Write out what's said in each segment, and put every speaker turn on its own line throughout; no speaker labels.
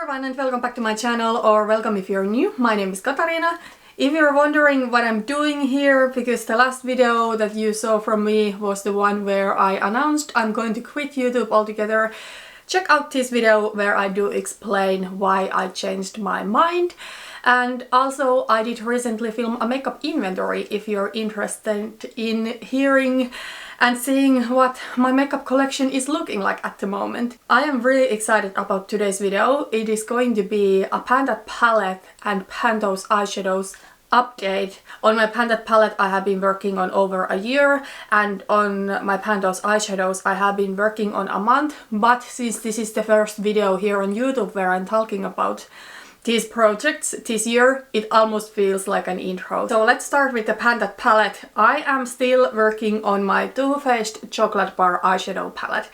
everyone and welcome back to my channel, or welcome if you're new. My name is Katarina. If you're wondering what I'm doing here, because the last video that you saw from me was the one where I announced I'm going to quit YouTube altogether, check out this video where I do explain why I changed my mind. And also I did recently film a makeup inventory if you're interested in hearing and seeing what my makeup collection is looking like at the moment. I am really excited about today's video. It is going to be a Pan That palette and Pan Those Eyeshadows update. On my Pan That palette I have been working on over a year, and on my Pan Those Eyeshadows I have been working on a month, but since this is the first video here on YouTube where I'm talking about these projects this year, it almost feels like an intro. So let's start with the Pan That palette. I am still working on my Too Faced Chocolate Bar eyeshadow palette.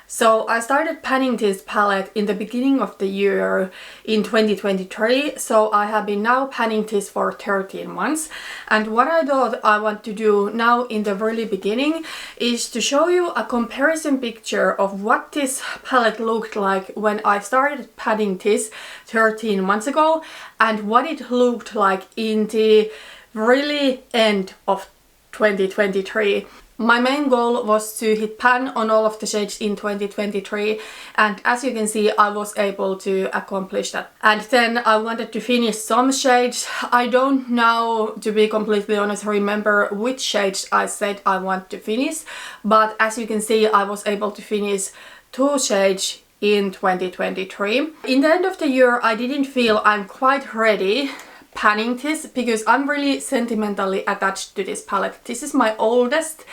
So I started panning this palette in the beginning of the year in 2023, so I have been now panning this for 13 months. And what I thought I want to do now in the really beginning is to show you a comparison picture of what this palette looked like when I started panning this 13 months ago and what it looked like in the really end of 2023. My main goal was to hit pan on all of the shades in 2023, and as you can see I was able to accomplish that. And then I wanted to finish some shades. I don't now, to be completely honest, remember which shades I said I want to finish, but as you can see I was able to finish 2 shades in 2023. In the end of the year I didn't feel I'm quite ready panning this because I'm really sentimentally attached to this palette. This is my oldest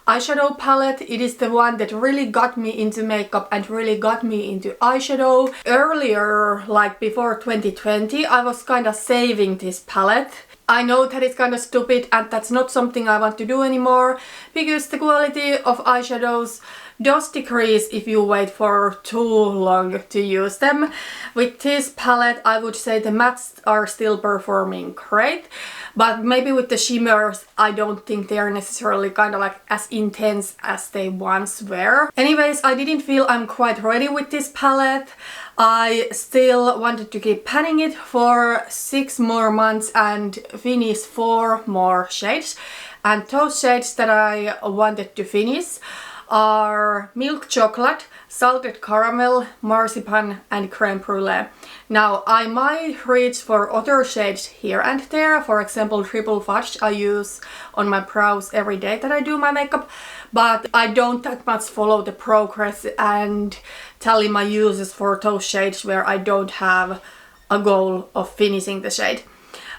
eyeshadow palette. It is the one that really got me into makeup and really got me into eyeshadow. Earlier, like before 2020, I was kind of saving this palette. I know that it's kind of stupid and that's not something I want to do anymore because the quality of eyeshadows does decrease if you wait for too long to use them. With this palette I would say the mattes are still performing great, but maybe with the shimmers I don't think they are necessarily kind of like as intense as they once were. Anyways, I didn't feel I'm quite ready with this palette. I still wanted to keep panning it for 6 more months and finish 4 more shades, and those shades that I wanted to finish are Milk Chocolate, Salted Caramel, Marzipan and Creme Brulee. Now I might reach for other shades here and there, for example Triple Fudge I use on my brows every day that I do my makeup, but I don't that much follow the progress and tally my uses for those shades where I don't have a goal of finishing the shade.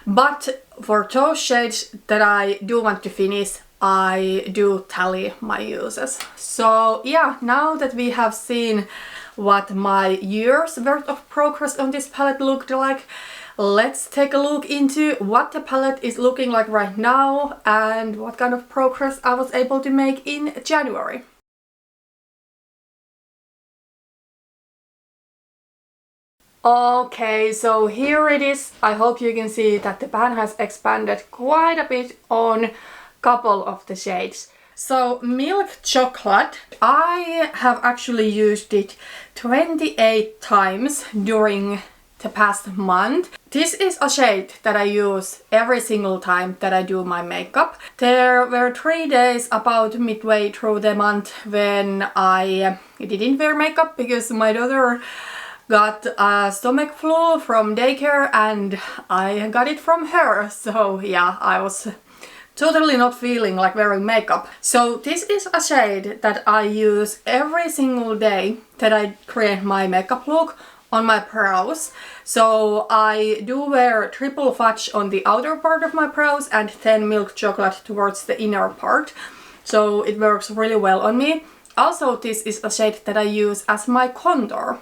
But for those shades that I do want to finish, I do tally my uses. So yeah, now that we have seen what my year's worth of progress on this palette looked like, let's take a look into what the palette is looking like right now and what kind of progress I was able to make in January. Okay, so here it is. I hope you can see that the pan has expanded quite a bit on couple of the shades. So Milk Chocolate, I have actually used it 28 times during the past month. This is a shade that I use every single time that I do my makeup. There were 3 days about midway through the month when I didn't wear makeup because my daughter got a stomach flu from daycare and I got it from her. So yeah, I was totally not feeling like wearing makeup. So this is a shade that I use every single day that I create my makeup look on my brows. So I do wear Triple Fudge on the outer part of my brows and then Milk Chocolate towards the inner part. So it works really well on me. Also, this is a shade that I use as my contour.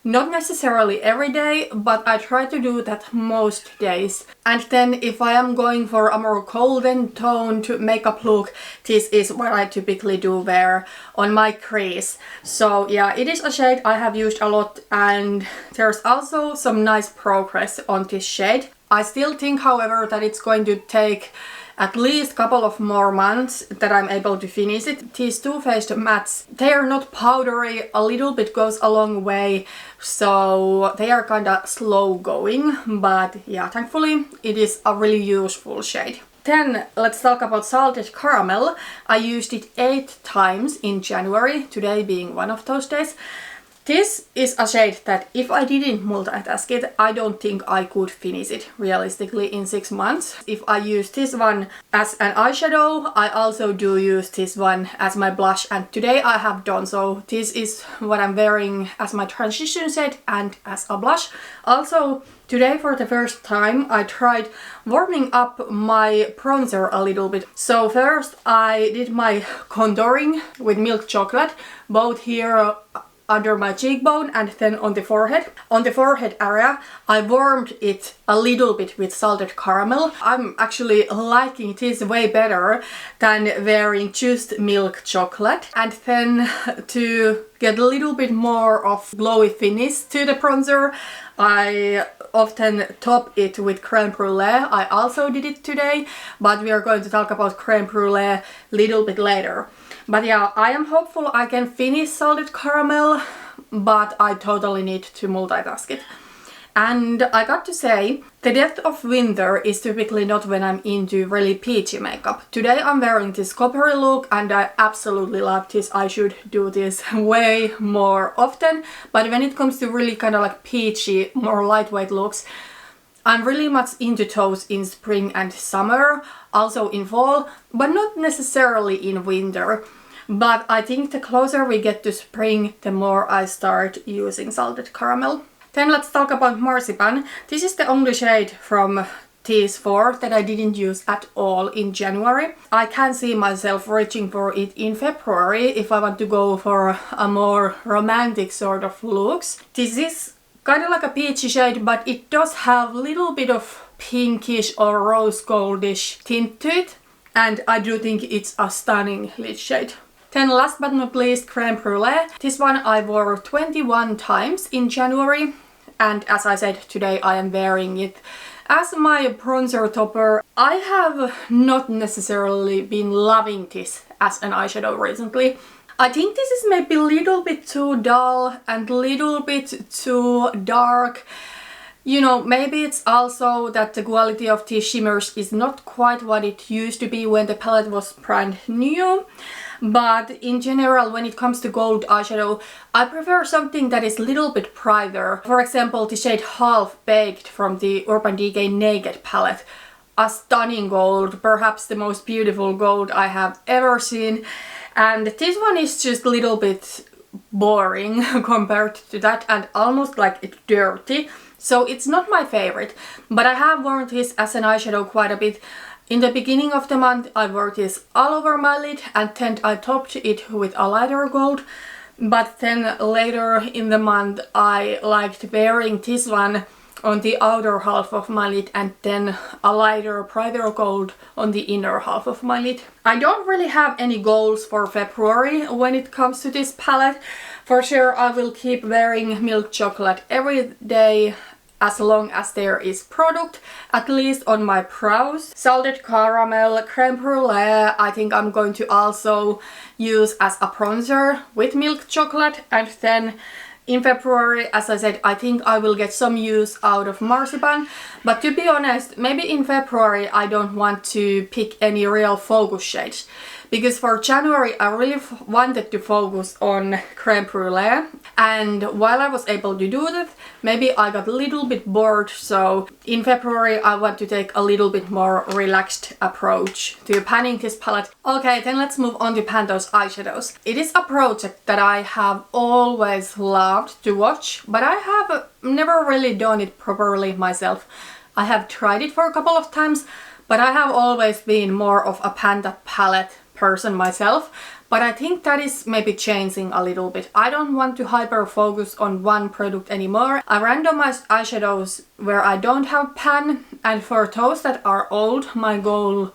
Not necessarily every day, but I try to do that most days. And then if I am going for a more golden toned makeup look, this is what I typically do wear on my crease. So yeah, it is a shade I have used a lot, and there's also some nice progress on this shade. I still think, however, that it's going to take at least couple of more months that I'm able to finish it. These Too Faced mattes, they are not powdery, a little bit goes a long way, so they are kinda slow going, but yeah, thankfully it is a really useful shade. Then let's talk about Salted Caramel. I used it 8 times in January, today being one of those days. This is a shade that if I didn't multitask it, I don't think I could finish it realistically in 6 months. If I use this one as an eyeshadow, I also do use this one as my blush, and today I have done so. This is what I'm wearing as my transition shade and as a blush. Also, today for the first time I tried warming up my bronzer a little bit. So first I did my contouring with milk chocolate, both here under my cheekbone and then on the forehead. On the forehead area, I warmed it a little bit with Salted Caramel. I'm actually liking this way better than wearing just milk chocolate. And then to get a little bit more of glowy finish to the bronzer, I often top it with creme brulee. I also did it today, but we are going to talk about creme brulee a little bit later. But yeah, I am hopeful I can finish Salted Caramel, but I totally need to multitask it. And I got to say, the depth of winter is typically not when I'm into really peachy makeup. Today I'm wearing this coppery look and I absolutely love this. I should do this way more often. But when it comes to really kind of like peachy, more lightweight looks, I'm really much into those in spring and summer, also in fall, but not necessarily in winter. But I think the closer we get to spring, the more I start using Salted Caramel. Then let's talk about Marzipan. This is the only shade from these 4 that I didn't use at all in January. I can see myself reaching for it in February if I want to go for a more romantic sort of looks. This is kind of like a peachy shade, but it does have a little bit of pinkish or rose goldish tint to it, and I do think it's a stunning lid shade. Then last but not least, Creme Brulee. This one I wore 21 times in January, and as I said, today I am wearing it as my bronzer topper. I have not necessarily been loving this as an eyeshadow recently. I think this is maybe a little bit too dull and a little bit too dark. You know, maybe it's also that the quality of these shimmers is not quite what it used to be when the palette was brand new. But in general, when it comes to gold eyeshadow, I prefer something that is a little bit brighter. For example, the shade Half Baked from the Urban Decay Naked palette. A stunning gold, perhaps the most beautiful gold I have ever seen. And this one is just a little bit boring compared to that and almost like it's dirty. So it's not my favorite, but I have worn this as an eyeshadow quite a bit. In the beginning of the month I wore this all over my lid and then I topped it with a lighter gold. But then later in the month I liked wearing this one on the outer half of my lid and then a lighter, brighter gold on the inner half of my lid. I don't really have any goals for February when it comes to this palette. For sure I will keep wearing milk chocolate every day as long as there is product, at least on my brows. Salted Caramel, Creme Brulee, I think I'm going to also use as a bronzer with milk chocolate. And then in February, as I said, I think I will get some use out of Marzipan. But to be honest, maybe in February I don't want to pick any real focus shades. Because for January I really wanted to focus on Creme Brulee, and while I was able to do that, maybe I got a little bit bored, so in February I want to take a little bit more relaxed approach to panning this palette. Okay, then let's move on to Pan Those Eyeshadows. It is a project that I have always loved to watch, but I have never really done it properly myself. I have tried it for a couple of times, but I have always been more of a Panda palette person myself, but I think that is maybe changing a little bit. I don't want to hyper focus on one product anymore. I randomized eyeshadows where I don't have pan, and for those that are old my goal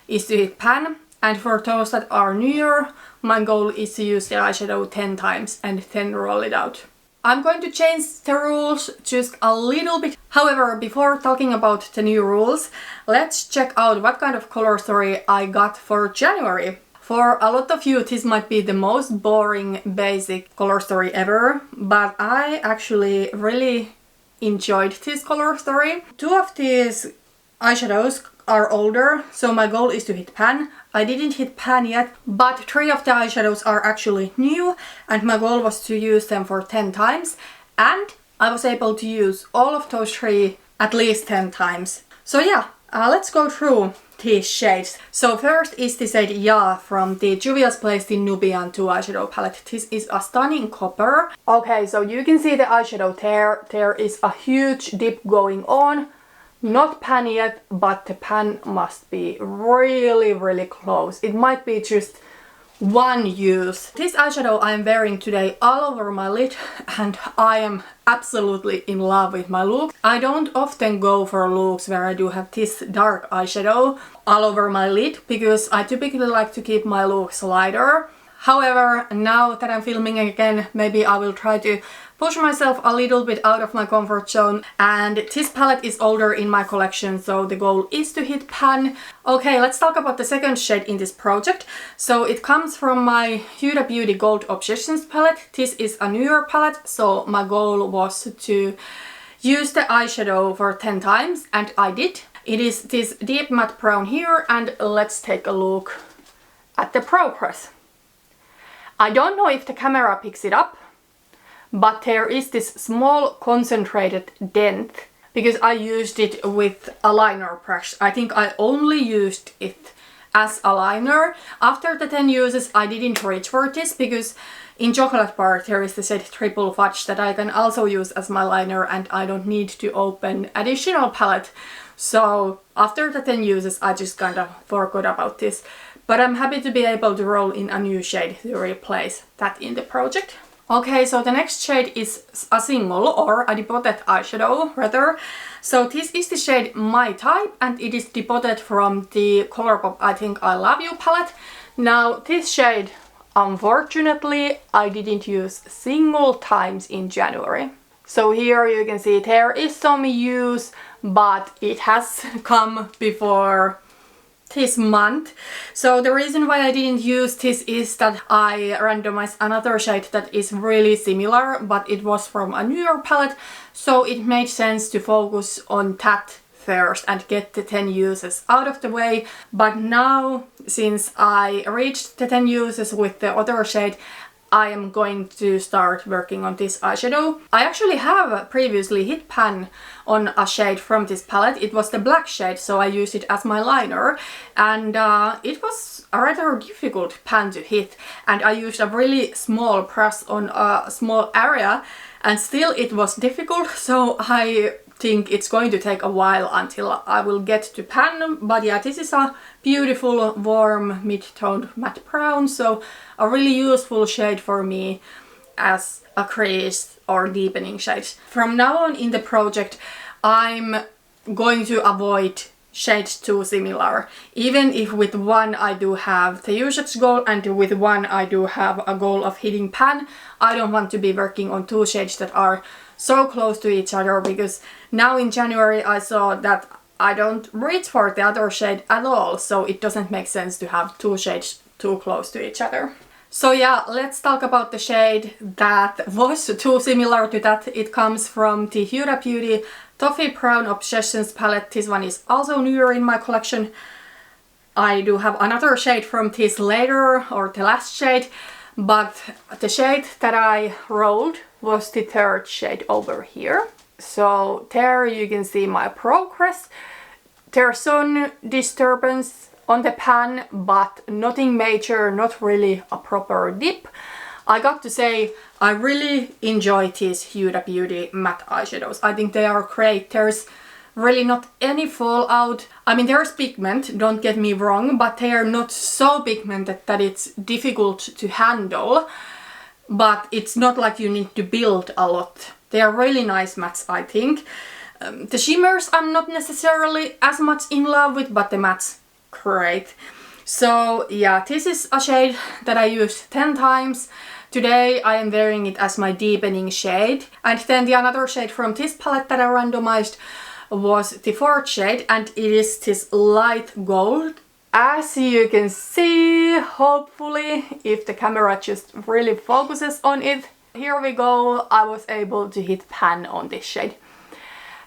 is to hit pan, and for those that are newer my goal is to use the eyeshadow 10 times and then roll it out. I'm going to change the rules just a little bit. However, before talking about the new rules, let's check out what kind of color story I got for January. For a lot of you, this might be the most boring, basic color story ever, but I actually really enjoyed this color story. 2 of these eyeshadows are older, so my goal is to hit pan. I didn't hit pan yet, but 3 of the eyeshadows are actually new, and my goal was to use them for 10 times, and I was able to use all of those 3 at least 10 times. So yeah, let's go through these shades. So first is the shade Ja from the Juvia's Place the Nubian 2 eyeshadow palette. This is a stunning copper. Okay, so you can see the eyeshadow there. There is a huge dip going on. Not pan yet, but the pan must be really close. It might be just one use. This eyeshadow I am wearing today all over my lid, and I am absolutely in love with my look. I don't often go for looks where I do have this dark eyeshadow all over my lid, because I typically like to keep my looks lighter. However, now that I'm filming again, maybe I will try to push myself a little bit out of my comfort zone, and this palette is older in my collection, so the goal is to hit pan. Okay, let's talk about the second shade in this project. So it comes from my Huda Beauty Gold Obsessions palette. This is a newer palette, so my goal was to use the eyeshadow for 10 times, and I did. It is this deep matte brown here, and let's take a look at the progress. I don't know if the camera picks it up, but there is this small concentrated dent because I used it with a liner brush. I think I only used it as a liner. After the 10 uses, I didn't reach for this because in Chocolate Bar there is the shade Triple Fudge that I can also use as my liner, and I don't need to open additional palette. So after the 10 uses, I just kind of forgot about this. But I'm happy to be able to roll in a new shade to replace that in the project. Okay, so the next shade is a single or a depotted eyeshadow rather. So this is the shade My Type, and it is depotted from the Colourpop I Think I Love You palette. Now this shade, unfortunately, I didn't use single times in January. So here you can see there is some use, but it has come before this month. So the reason why I didn't use this is that I randomized another shade that is really similar, but it was from a newer palette, so it made sense to focus on that first and get the 10 uses out of the way. But now, since I reached the 10 uses with the other shade, I am going to start working on this eyeshadow. I actually have previously hit pan on a shade from this palette. It was the black shade, so I used it as my liner, and it was a rather difficult pan to hit, and I used a really small brush on a small area, and still it was difficult, so I think it's going to take a while until I will get to pan. But yeah, this is a beautiful warm mid-toned matte brown, so a really useful shade for me as a crease or deepening shade. From now on in the project, I'm going to avoid shades too similar. Even if with one I do have the usage goal and with one I do have a goal of hitting pan, I don't want to be working on 2 shades that are so close to each other, because now in January I saw that I don't reach for the other shade at all, so it doesn't make sense to have 2 shades too close to each other. So yeah, let's talk about the shade that was too similar to that. It comes from the Huda Beauty Toffee Brown Obsessions palette. This one is also newer in my collection. I do have another shade from this later, or the last shade, but the shade that I rolled was the 3rd shade over here. So there you can see my progress. There's some disturbance on the pan, but nothing major, not really a proper dip. I got to say, I really enjoy these Huda Beauty matte eyeshadows. I think they are great. There's really not any fallout. I mean, there's pigment, don't get me wrong, but they are not so pigmented that it's difficult to handle. But it's not like you need to build a lot. They are really nice mattes, I think. The shimmers I'm not necessarily as much in love with, but the mattes, great. So yeah, this is a shade that I used 10 times. Today I am wearing it as my deepening shade. And then the another shade from this palette that I randomized was the fourth shade, and it is this light gold. As you can see, hopefully, if the camera just really focuses on it. Here we go, I was able to hit pan on this shade.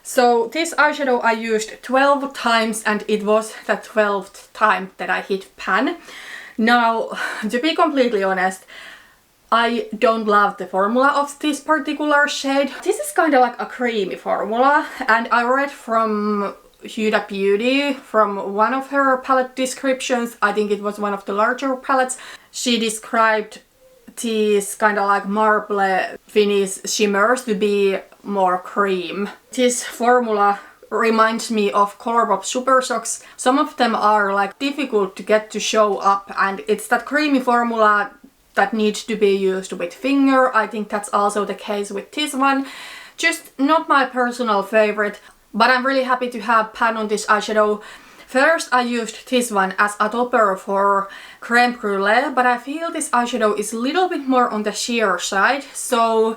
So this eyeshadow I used 12 times, and it was the 12th time that I hit pan. Now, to be completely honest, I don't love the formula of this particular shade. This is kind of like a creamy formula, and I read from Huda Beauty, from one of her palette descriptions, I think it was one of the larger palettes, she described these kind of like marble finish shimmers to be more cream. This formula reminds me of Colourpop Super Socks. Some of them are like difficult to get to show up, and it's that creamy formula that needs to be used with finger. I think that's also the case with this one. Just not my personal favorite, but I'm really happy to have pan on this eyeshadow. First I used this one as a topper for creme brulee, but I feel this eyeshadow is a little bit more on the sheer side, so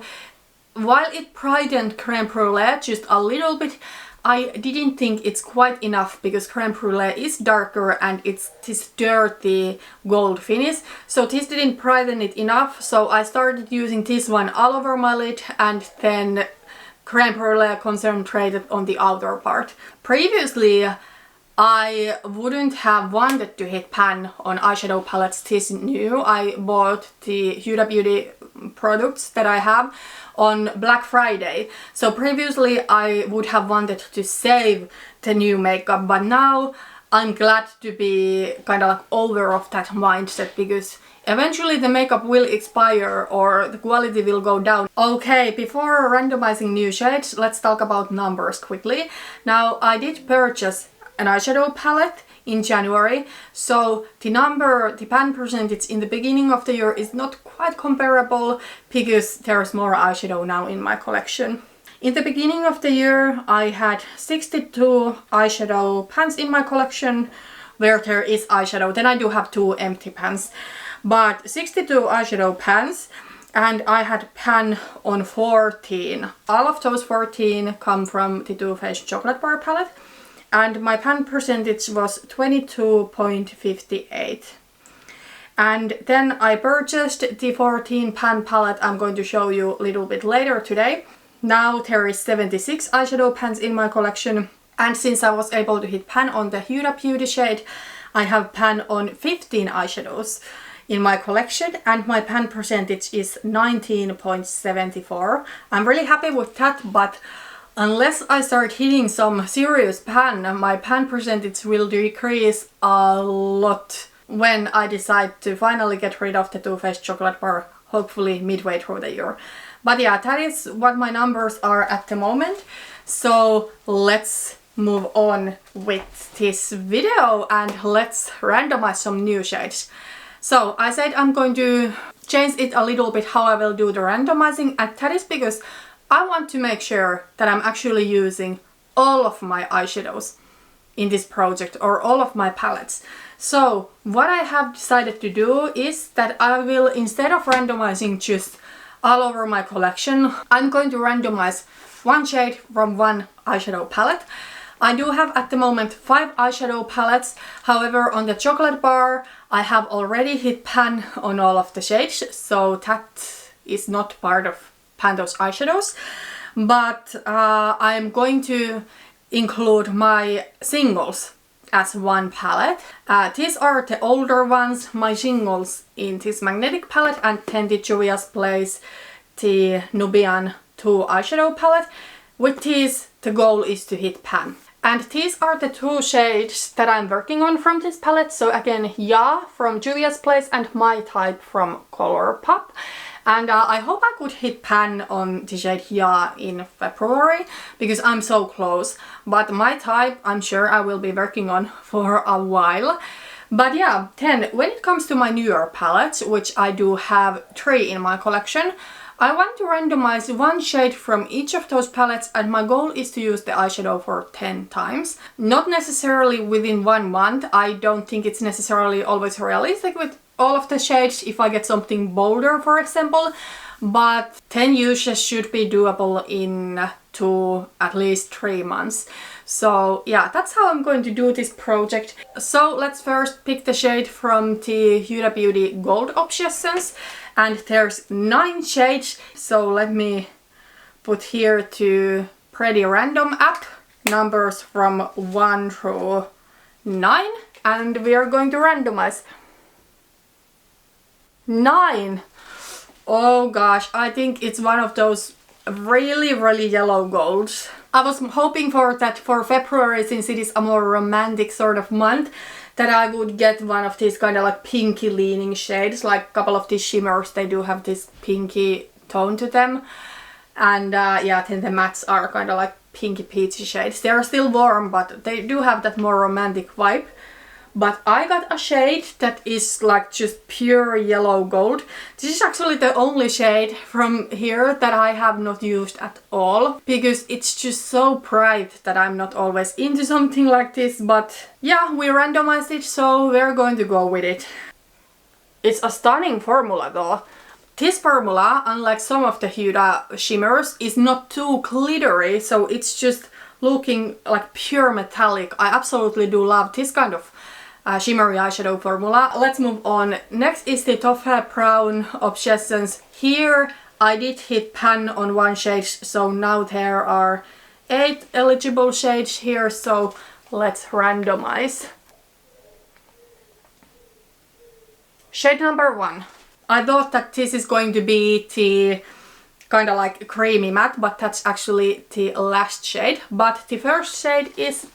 while it brightened creme brulee just a little bit, I didn't think it's quite enough because creme brulee is darker and it's this dirty gold finish, so this didn't brighten it enough, so I started using this one all over my lid and then creme brulee concentrated on the outer part. Previously I wouldn't have wanted to hit pan on eyeshadow palettes this new. I bought the Huda Beauty products that I have on Black Friday. So previously I would have wanted to save the new makeup, but now I'm glad to be kind of like over of that mindset, because eventually the makeup will expire or the quality will go down. Okay, before randomizing new shades, let's talk about numbers quickly. Now, I did purchase an eyeshadow palette in January, so the pan percentage in the beginning of the year is not quite comparable because there's more eyeshadow now in my collection. In the beginning of the year I had 62 eyeshadow pans in my collection where there is eyeshadow. Then I do have 2 empty pans, but 62 eyeshadow pans, and I had pan on 14. All of those 14 come from the Too Faced Chocolate Bar palette, and my pan percentage was 22.58. And then I purchased the 14 pan palette I'm going to show you a little bit later today. Now there is 76 eyeshadow pans in my collection, and since I was able to hit pan on the Huda Beauty shade, I have pan on 15 eyeshadows in my collection, and my pan percentage is 19.74. I'm really happy with that, but unless I start hitting some serious pan, my pan percentage will decrease a lot when I decide to finally get rid of the Too Faced Chocolate Bar, hopefully midway through the year. But yeah, that is what my numbers are at the moment. So let's move on with this video and let's randomize some new shades. So I said I'm going to change it a little bit how I will do the randomizing, and that is because I want to make sure that I'm actually using all of my eyeshadows in this project, or all of my palettes. So what I have decided to do is that I will, instead of randomizing just all over my collection, I'm going to randomize one shade from one eyeshadow palette. I do have at the moment 5 eyeshadow palettes, however on the chocolate bar I have already hit pan on all of the shades, so that is not part of Pan Those Eyeshadows, but I'm going to include my singles as one palette. These are the older ones, my singles in this magnetic palette, and then the Juvia's Place, the Nubian 2 eyeshadow palette. With these, the goal is to hit pan. And these are the 2 shades that I'm working on from this palette. So again, Ya from Juvia's Place and My Type from Colourpop. And I hope I could hit pan on the shade Ya in February, because I'm so close. But My Type, I'm sure I will be working on for a while. But yeah, then when it comes to my newer palettes, which I do have 3 in my collection, I want to randomize one shade from each of those palettes, and my goal is to use the eyeshadow for 10 times. Not necessarily within 1 month. I don't think it's necessarily always realistic with all of the shades if I get something bolder, for example, but 10 uses should be doable in at least 3 months. So yeah, that's how I'm going to do this project. So let's first pick the shade from the Huda Beauty Gold Obsessions, and there's 9 shades. So let me put here to Pretty Random app, numbers from 1 through 9, and we are going to randomize. 9! Oh gosh, I think it's one of those really yellow golds. I was hoping for that for February, since it is a more romantic sort of month, that I would get one of these kind of like pinky leaning shades. Like a couple of these shimmers, they do have this pinky tone to them. And yeah, then the mattes are kind of like pinky peachy shades. They are still warm, but they do have that more romantic vibe. But I got a shade that is like just pure yellow gold. This is actually the only shade from here that I have not used at all, because it's just so bright that I'm not always into something like this. But yeah, we randomized it, so we're going to go with it. It's a stunning formula though. This formula, unlike some of the Huda shimmers, is not too glittery, so it's just looking like pure metallic. I absolutely do love this kind of shimmery eyeshadow formula. Let's move on. Next is the Toffee Brown Obsessions. Here I did hit pan on 1 shade, so now there are 8 eligible shades here, so let's randomize. Shade number 1. I thought that this is going to be the kind of like creamy matte, but that's actually the last shade. But the first shade is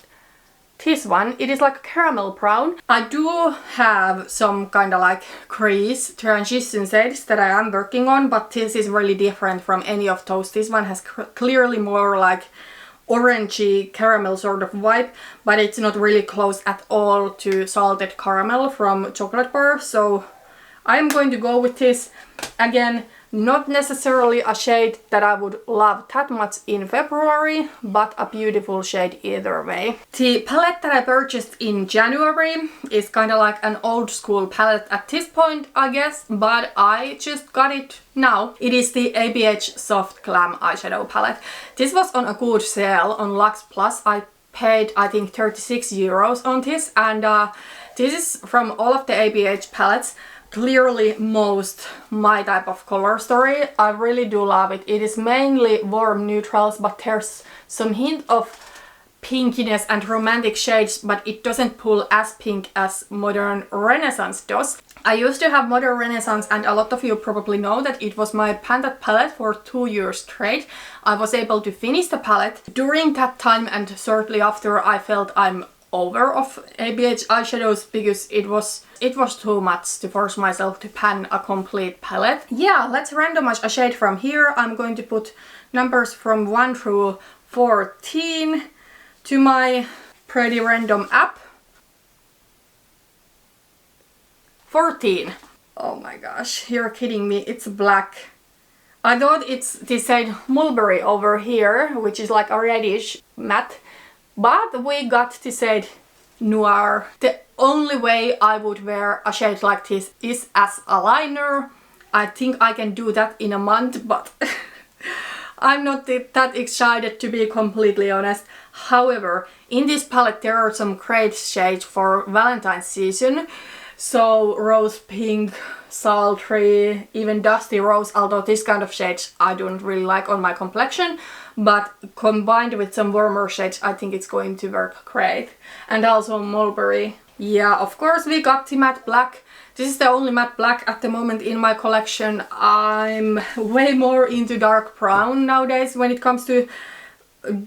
this one. It is like caramel brown. I do have some kind of like crease transition shades that I am working on, but this is really different from any of those. This one has clearly more like orangey caramel sort of vibe, but it's not really close at all to salted caramel from Chocolate Bar, so I'm going to go with this. Again, not necessarily a shade that I would love that much in February, but a beautiful shade either way. The palette that I purchased in January is kind of like an old school palette at this point, I guess, but I just got it now. It is the ABH Soft Glam eyeshadow palette. This was on a good sale on Lux Plus. I paid, I think, 36 euros on this, and this is from all of the ABH palettes clearly most my type of color story. I really do love it. It is mainly warm neutrals, but there's some hint of pinkiness and romantic shades, but it doesn't pull as pink as Modern Renaissance does. I used to have Modern Renaissance, and a lot of you probably know that it was my Pan palette for 2 years straight. I was able to finish the palette during that time, and shortly after I felt I'm over of ABH eyeshadows because it was too much to force myself to pan a complete palette. Yeah, let's randomize a shade from here. I'm going to put numbers from 1 through 14 to my Pretty Random app. 14. Oh my gosh, you're kidding me, it's black. I thought this said mulberry over here, which is like a reddish matte. But we got to shade Noir. The only way I would wear a shade like this is as a liner. I think I can do that in a month, but I'm not that excited, to be completely honest. However, in this palette there are some great shades for Valentine's season. So rose pink, sultry, even dusty rose, although this kind of shades I don't really like on my complexion, but combined with some warmer shades I think it's going to work great. And also mulberry. Yeah, of course we got the matte black. This is the only matte black at the moment in my collection. I'm way more into dark brown nowadays when it comes to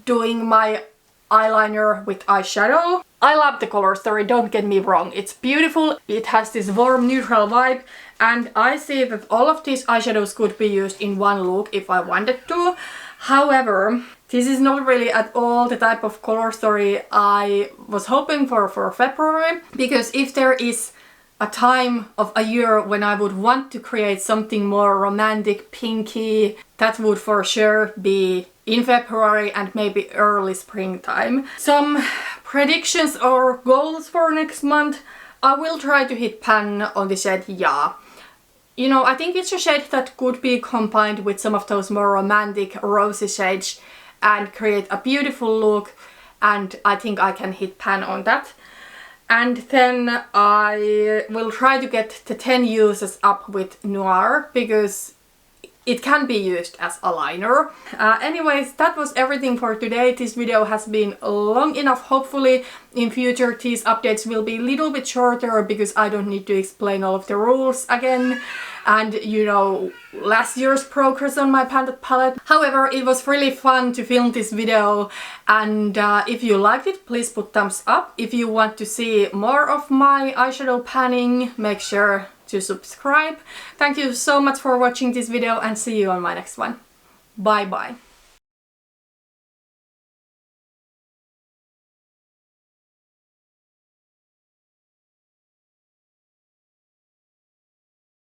doing my eyeliner with eyeshadow. I love the color story, don't get me wrong, it's beautiful, it has this warm neutral vibe, and I see that all of these eyeshadows could be used in one look if I wanted to. However, this is not really at all the type of color story I was hoping for February, because if there is a time of a year when I would want to create something more romantic, pinky, that would for sure be in February and maybe early springtime. Some predictions or goals for next month. I will try to hit pan on the shade Ya. You know, I think it's a shade that could be combined with some of those more romantic rosy shades and create a beautiful look, and I think I can hit pan on that. And then I will try to get the 10 uses up with Noir because it can be used as a liner. Anyways, that was everything for today. This video has been long enough. Hopefully in future these updates will be a little bit shorter because I don't need to explain all of the rules again and, you know, last year's progress on my palette. However, it was really fun to film this video, and if you liked it, please put thumbs up. If you want to see more of my eyeshadow panning, make sure to subscribe. Thank you so much for watching this video and see you on my next one. Bye bye.